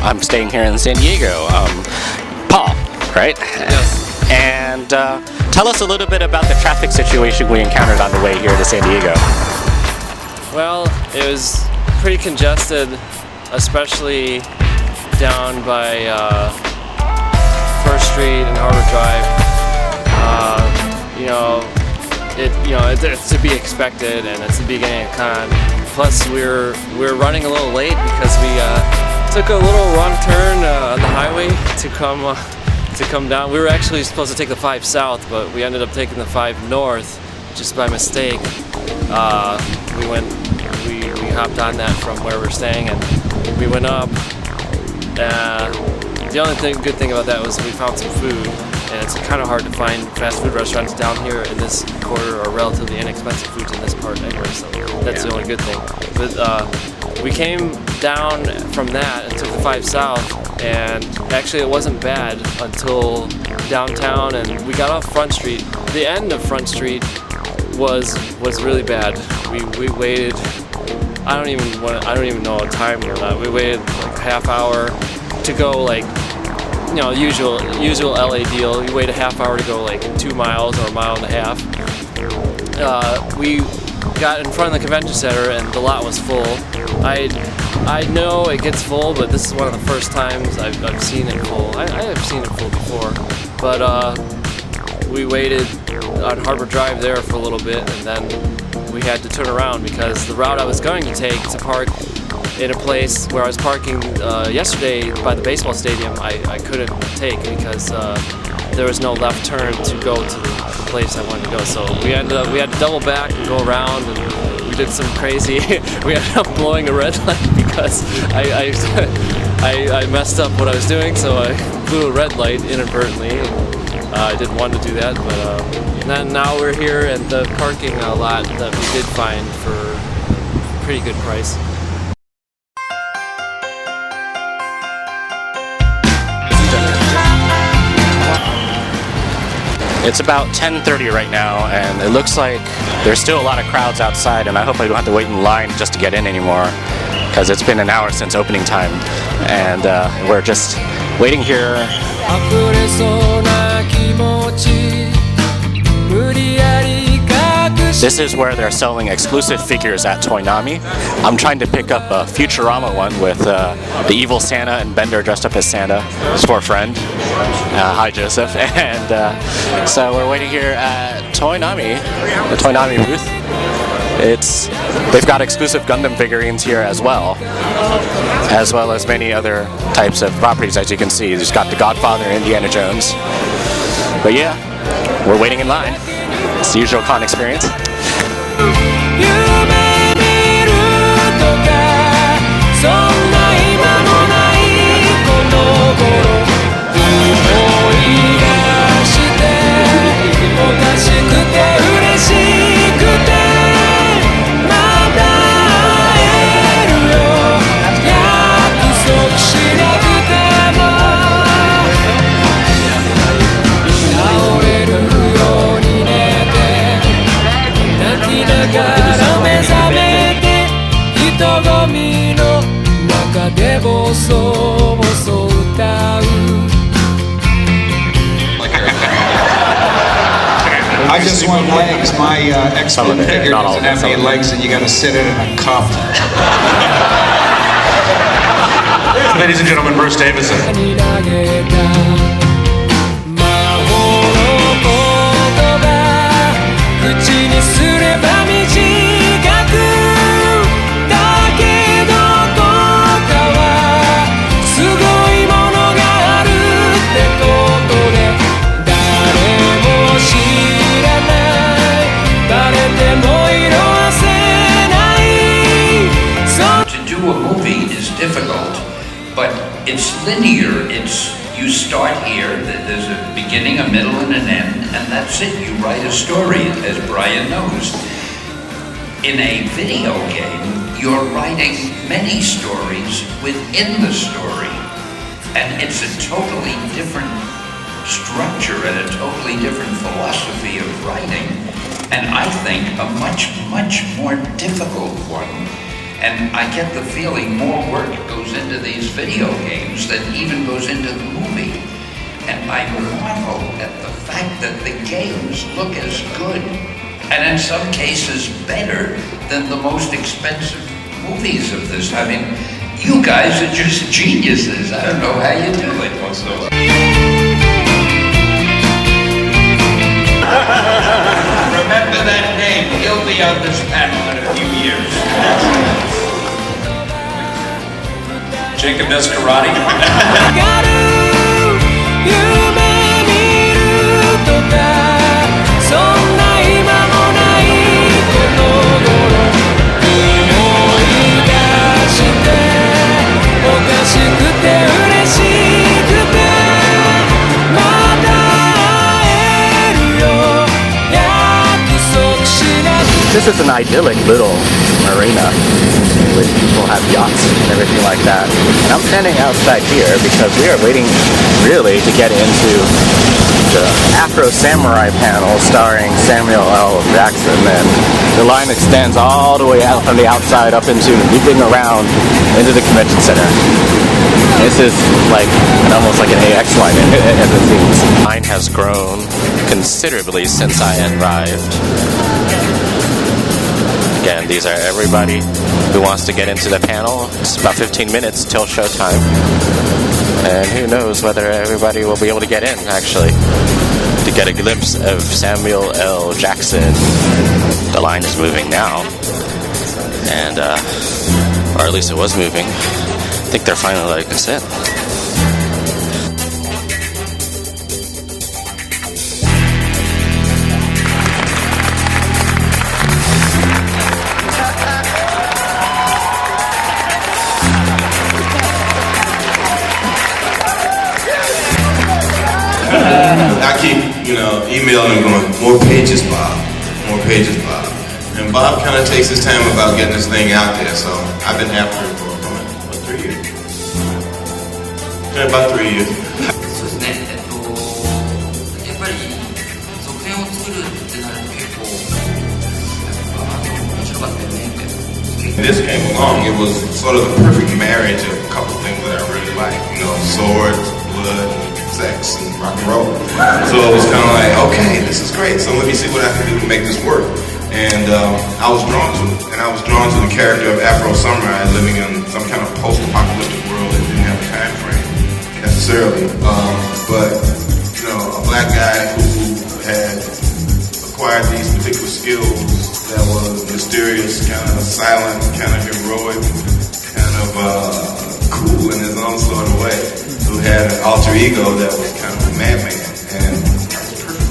I'm staying here in San Diego. Paul, right? Yes. And tell us a little bit about the traffic situation we encountered on the way here to San Diego. Well, it was pretty congested, especially down by First Street and Harbor Drive. It's to be expected, and it's the beginning of con. Plus, we're running a little late because we took a little wrong turn on the highway to come down. We were actually supposed to take the 5 south, but we ended up taking the 5 north just by mistake. We hopped on that from where we're staying, and we went up. The only good thing about that was we found some food, and it's kind of hard to find fast food restaurants down here in this quarter, or relatively inexpensive foods in this part anyway, so that's the only good thing. But we came down from that and took the 5 south, and actually it wasn't bad until downtown, and we got off Front Street. The end of Front Street was really bad. We waited. I don't even know what time or not. We waited like a half hour to go, like, usual LA deal. You wait a half hour to go like 2 miles or a mile and a half. We got in front of the convention center and the lot was full. I know it gets full, but this is one of the first times I've seen it full. I have seen it full before, but we waited on Harbor Drive there for a little bit, and then we had to turn around because the route I was going to take to park in a place where I was parking yesterday by the baseball stadium, I couldn't take because there was no left turn to go to the place I wanted to go. So we had to double back and go around, and we did some crazy. We ended up blowing a red light because I messed up what I was doing, so I blew a red light inadvertently. I didn't want to do that, but now we're here at the parking lot that we did find for a pretty good price. It's about 10:30 right now, and it looks like there's still a lot of crowds outside, and I hope I don't have to wait in line just to get in anymore, because it's been an hour since opening time, and we're just waiting here. This is where they're selling exclusive figures at Toynami. I'm trying to pick up a Futurama one with the evil Santa and Bender dressed up as Santa. It's for a friend. Hi, Joseph. And so we're waiting here at Toynami, the Toynami booth. They've got exclusive Gundam figurines here as well as many other types of properties, as you can see. There's got the Godfather, Indiana Jones. But yeah, we're waiting in line. It's the usual con experience. I just want legs. My X-Men figure doesn't have any legs, and you got to sit in a cup. Ladies and gentlemen, Bruce Davison. Difficult, but it's linear. You start here, there's a beginning, a middle, and an end, and that's it. You write a story, as Brian knows. In a video game, you're writing many stories within the story, and it's a totally different structure and a totally different philosophy of writing, and I think a much, much more difficult one. And I get the feeling more work goes goes into these video games than even goes into the movie. And I marvel at the fact that the games look as good, and in some cases better, than the most expensive movies of this. I mean, you guys are just geniuses. I don't know how you do it. Remember that name. He'll be on this panel in a few years. Jacob does karate. This is an idyllic little marina with people have yachts and everything like that. And I'm standing outside here because we are waiting really to get into the Afro Samurai panel starring Samuel L. Jackson, and the line extends all the way out from the outside up into looping around into the convention center. This is like almost like an AX line as it seems. Mine has grown considerably since I arrived. Again, these are everybody who wants to get into the panel. It's about 15 minutes till showtime. And who knows whether everybody will be able to get in, actually, to get a glimpse of Samuel L. Jackson. The line is moving now. And, or at least it was moving. I think they're finally letting us in. I keep, emailing him going, more pages, Bob. More pages, Bob. And Bob kind of takes his time about getting this thing out there, so I've been after him for about 3 years. Yeah, about 3 years. そうですね。やっぱり続編を作るってなると結構面白かったよねって。This came along, it was sort of the perfect marriage of a couple things that I really like, swords, blood, sex, and rock and roll. So it was kind of like, okay, this is great, so let me see what I can do to make this work. And I was drawn to it, and I was drawn to the character of Afro Samurai living in some kind of post-apocalyptic world that didn't have a time frame necessarily. But a black guy who had acquired these particular skills that was mysterious, kind of silent, kind of heroic, kind of cool in his own sort of way, who had an alter ego that was kind of a madman, and that was perfect.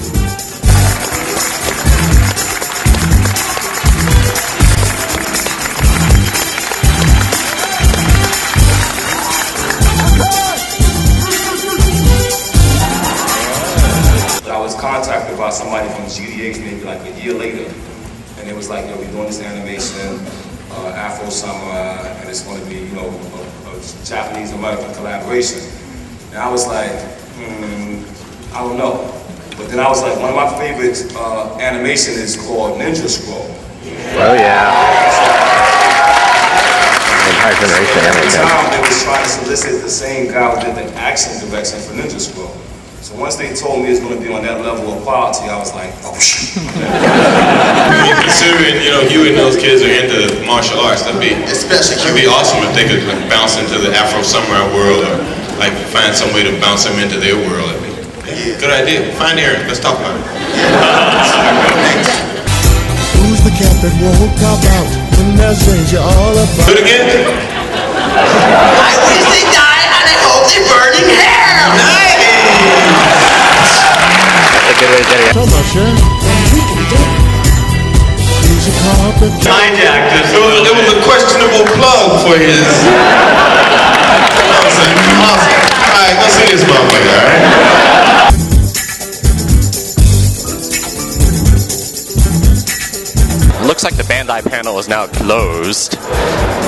I was contacted by somebody from GDH maybe like a year later, and it was like, we're doing this animation, Afro Samurai, and it's going to be, a Japanese-American collaboration. And I was like, I don't know. But then I was like, one of my favorite animation is called Ninja Scroll. Oh yeah. Entire generation At the everything. time, they was trying to solicit the same guy who did the action direction for Ninja Scroll. So once they told me it's going to be on that level of quality, I was like, oh shit. Considering, you and those kids are into martial arts, it'd be awesome if they could bounce into the Afro Samurai world, or find some way to bounce them into their world. Good idea. Find Aaron. Let's talk about it. Who's the cat that won't cop out when there's danger all about? Do it again. I wish they died and I hope they burn in hell. Nice. That's a good way to get it. So much, He's a carpenter. Hijacked it. It was a questionable plug for his. Awesome. All right, go see this motherfucker, all right? Looks like the Bandai panel is now closed.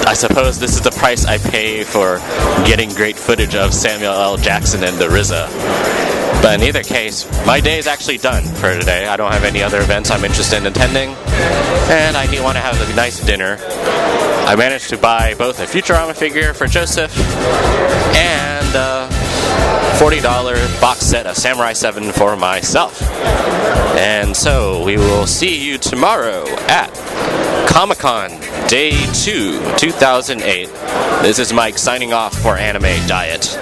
I suppose this is the price I pay for getting great footage of Samuel L. Jackson and the RZA. But in either case, my day is actually done for today. I don't have any other events I'm interested in attending, and I do want to have a nice dinner. I managed to buy both a Futurama figure for Joseph and a $40 box set of Samurai 7 for myself. And so we will see you tomorrow at Comic-Con Day 2, 2008. This is Mike signing off for Anime Diet.